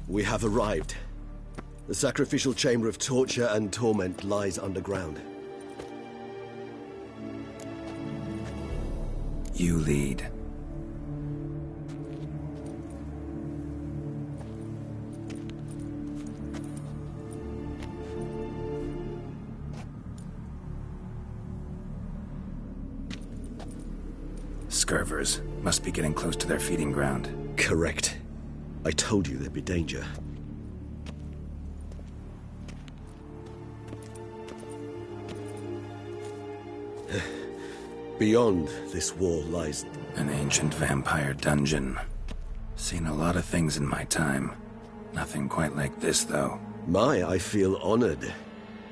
We have arrived. The sacrificial chamber of torture and torment lies underground. You lead. Scurvers must be getting close to their feeding ground. Correct. I told you there'd be danger. Beyond this wall lies an ancient vampire dungeon. Seen a lot of things in my time. Nothing quite like this, though. I feel honored.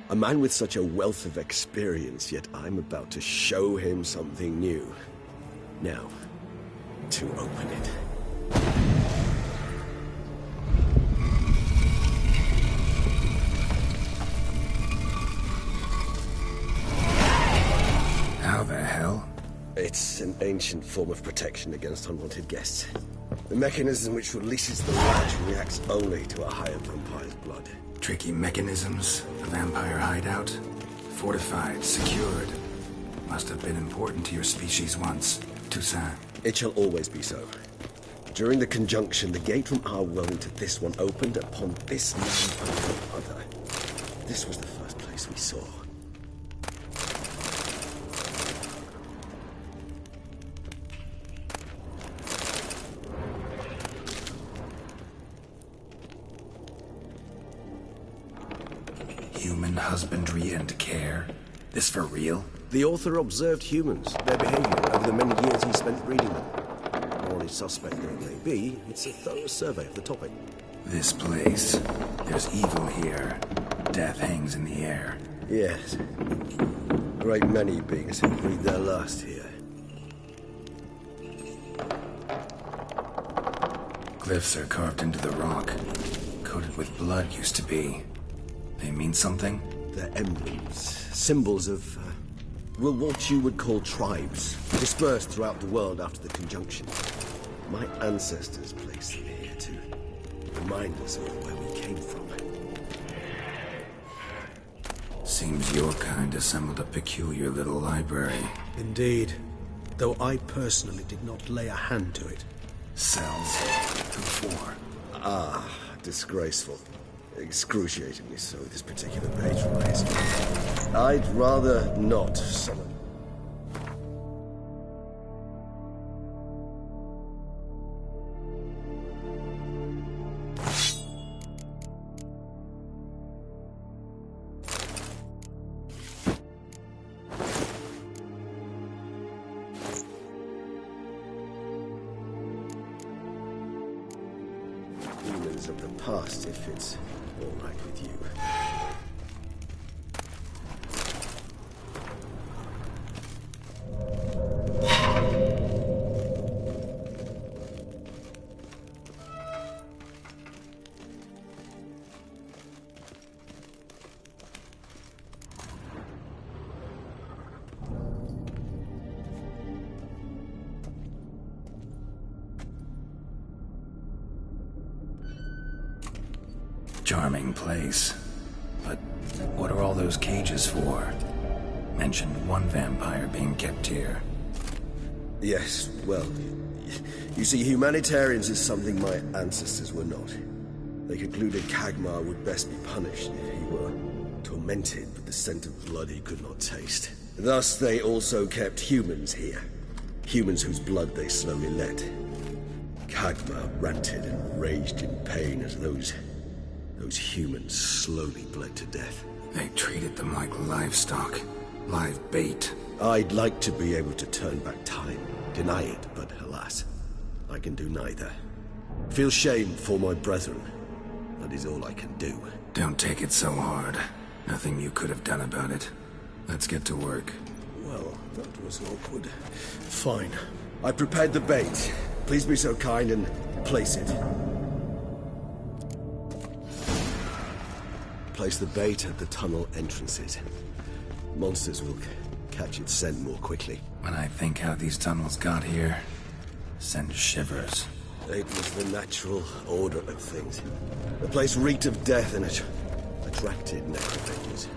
A man with such a wealth of experience, yet I'm about to show him something new. Now, to open it. How the hell? It's an ancient form of protection against unwanted guests. The mechanism which releases the latch reacts only to a higher vampire's blood. Tricky mechanisms, the vampire hideout. Fortified, secured. Must have been important to your species once, Toussaint. It shall always be so. During the conjunction, the gate from our world into this one opened upon this land and other. This was the first place we saw. Human husbandry and care? This for real? The author observed humans, their behavior, over the many years he spent breeding them. Morally suspect though it may be, it's a thorough survey of the topic. This place. There's evil here. Death hangs in the air. Yes. A great many beings have breathed their last here. Glyphs are carved into the rock. Coated with blood used to be. They mean something? They're emblems. Symbols of, well, what you would call tribes. Dispersed throughout the world after the conjunction. My ancestors placed them here to remind us of where we came from. Seems your kind assembled a peculiar little library. Indeed. Though I personally did not lay a hand to it. Cells? Who for? Ah, disgraceful. Excruciatingly so, this particular page from my history. I'd rather not summon. Demons of the past, if it's all right with you. Charming place. But what are all those cages for? Mentioned one vampire being kept here. Yes, well, you see, humanitarians is something my ancestors were not. They concluded Kagmar would best be punished if he were tormented with the scent of blood he could not taste. Thus, they also kept humans here. Humans whose blood they slowly let. Kagmar ranted and raged in pain as those humans slowly bled to death. They treated them like livestock. Live bait. I'd like to be able to turn back time. Deny it, but alas, I can do neither. Feel shame for my brethren. That is all I can do. Don't take it so hard. Nothing you could have done about it. Let's get to work. Well, that was awkward. Fine. I prepared the bait. Please be so kind and place it. Place the bait at the tunnel entrances. Monsters will catch its scent more quickly. When I think how these tunnels got here, send shivers. It was the natural order of things. The place reeked of death and it attracted necrophiles.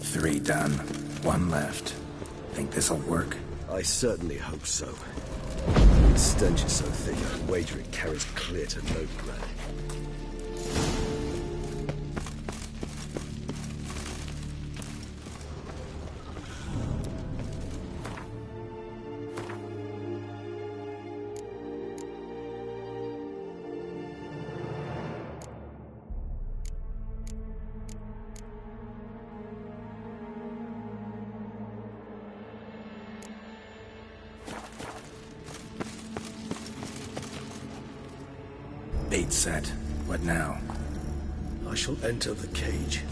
Three done. One left. Think this'll work? I certainly hope so. The stench is so thick, I'd wager it carries clear to Novigrad. Bait set. What now? I shall enter the cage.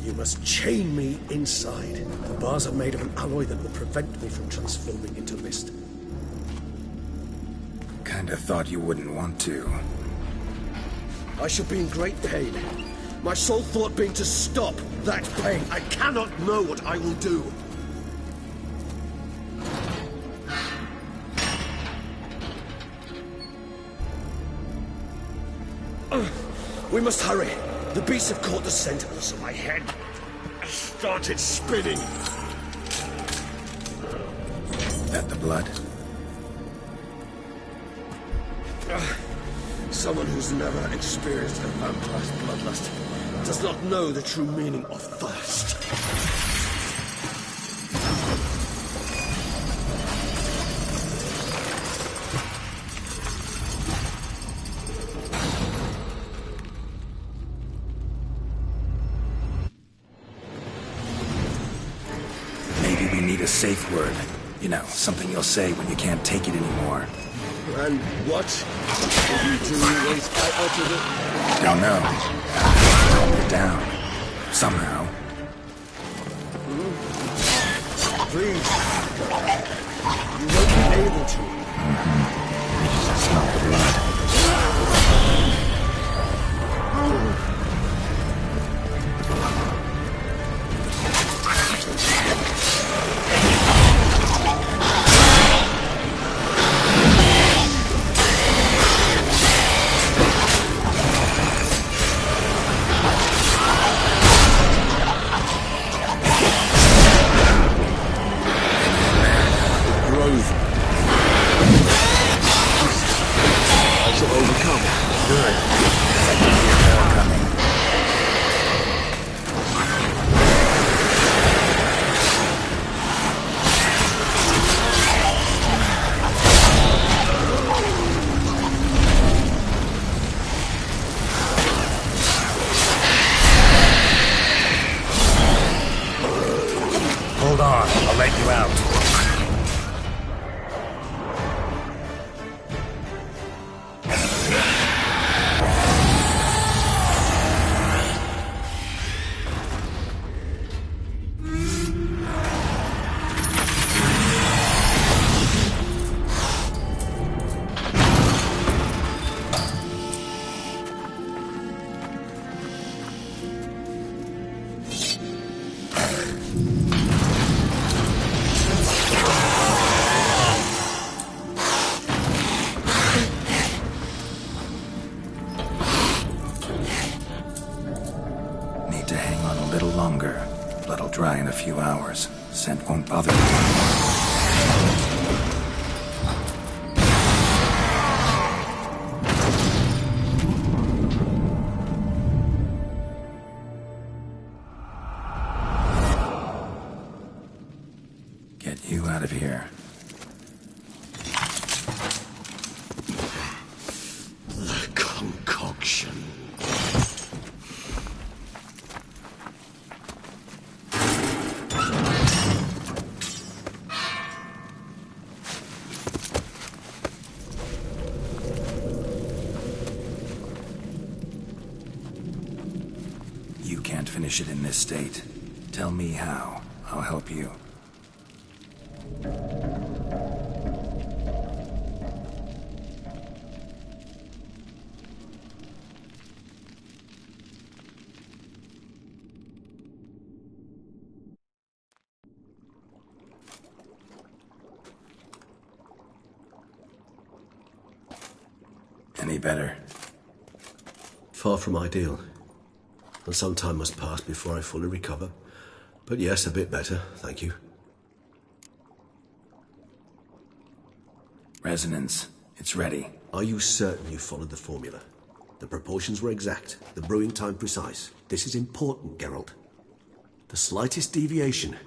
You must chain me inside. The bars are made of an alloy that will prevent me from transforming into mist. Kinda thought you wouldn't want to. I shall be in great pain. My sole thought being to stop that pain. I cannot know what I will do. We must hurry. The beasts have caught the scent of us, and my head has started spinning. That the blood? Someone who's never experienced a vampire's bloodlust does not know the true meaning of thirst. A safe word. You know, something you'll say when you can't take it anymore. And what did you do once I uttered it? Don't know. Calm it down. Somehow. Please. You won't be able to. Smell the blood. on a little longer. Blood'll dry in a few hours. Scent won't bother you. Get you out of here. The concoction. You can't finish it in this state. Tell me how. I'll help you. Any better? Far from ideal. And some time must pass before I fully recover. But yes, a bit better, thank you. Resonance. It's ready. Are you certain you followed the formula? The proportions were exact, the brewing time precise. This is important, Geralt. The slightest deviation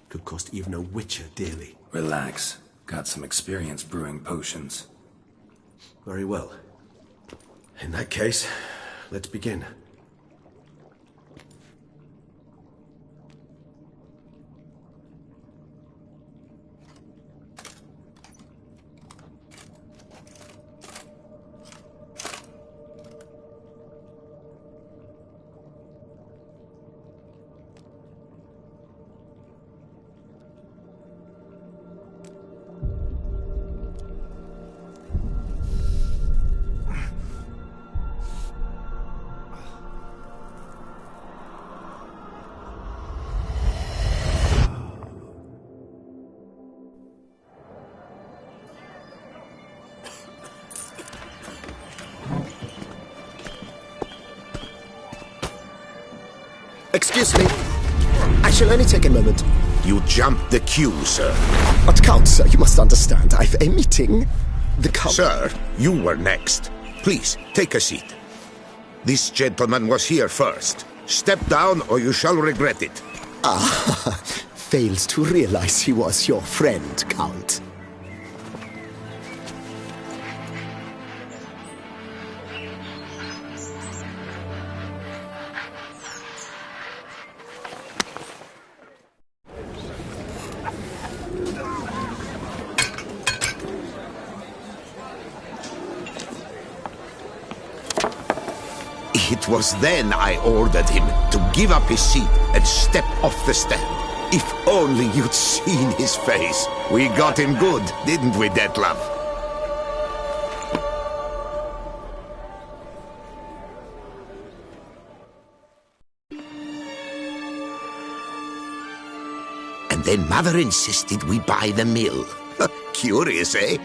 could cost even a witcher dearly. Relax. Got some experience brewing potions. Very well. In that case, let's begin. Excuse me. I shall only take a moment. You jumped the queue, sir. But Count, sir, you must understand. I've a meeting. The Count... Sir, you were next. Please, take a seat. This gentleman was here first. Step down or you shall regret it. Ah, fails to realize he was your friend, Count. It was then I ordered him to give up his seat and step off the stand. If only you'd seen his face. We got him good, didn't we, Detlef? And then Mother insisted we buy the mill. Curious, eh?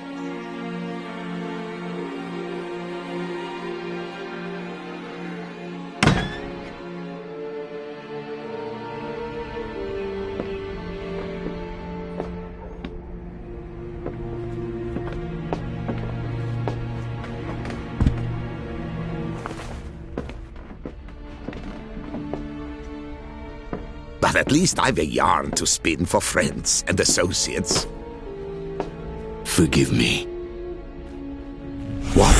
But at least I've a yarn to spin for friends and associates. Forgive me. What?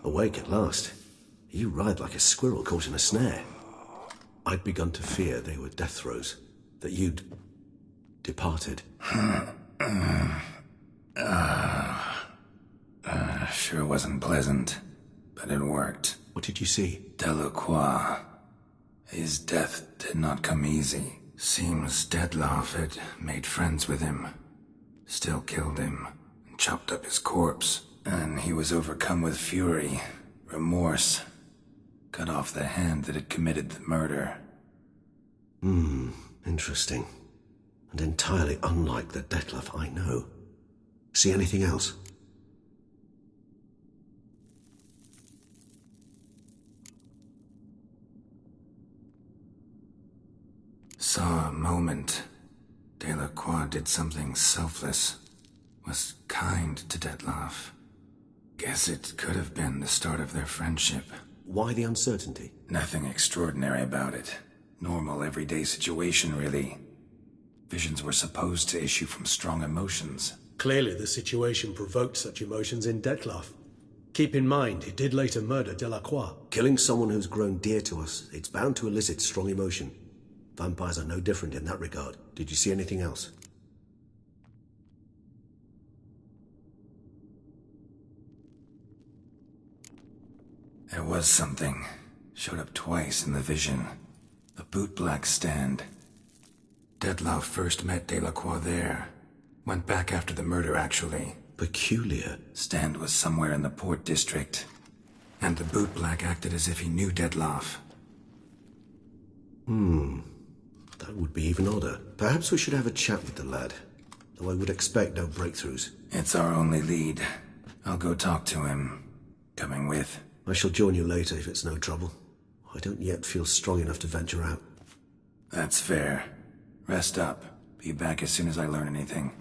awake at last. You writhed like a squirrel caught in a snare. I'd begun to fear they were death throes, that you'd departed. Sure wasn't pleasant, but it worked. What did you see? Delacroix. His death did not come easy. Seems Dettlaff had made friends with him, still killed him, and chopped up his corpse. And he was overcome with fury, remorse, cut off the hand that had committed the murder. Interesting. And entirely unlike the Dettlaff I know. See anything else? Saw a moment. Delacroix did something selfless. Was kind to Dettlaff. Guess it could have been the start of their friendship. Why the uncertainty? Nothing extraordinary about it. Normal, everyday situation, really. Visions were supposed to issue from strong emotions. Clearly the situation provoked such emotions in Dettlaff. Keep in mind, he did later murder Delacroix. Killing someone who's grown dear to us, it's bound to elicit strong emotion. Vampires are no different in that regard. Did you see anything else? There was something. Showed up twice in the vision. A bootblack stand. Dettlaff first met Delacroix there. Went back after the murder, actually. Peculiar. Stand was somewhere in the Port District. And the bootblack acted as if he knew Dettlaff. That would be even odder. Perhaps we should have a chat with the lad. Though I would expect no breakthroughs. It's our only lead. I'll go talk to him. Coming with? I shall join you later if it's no trouble. I don't yet feel strong enough to venture out. That's fair. Rest up. Be back as soon as I learn anything.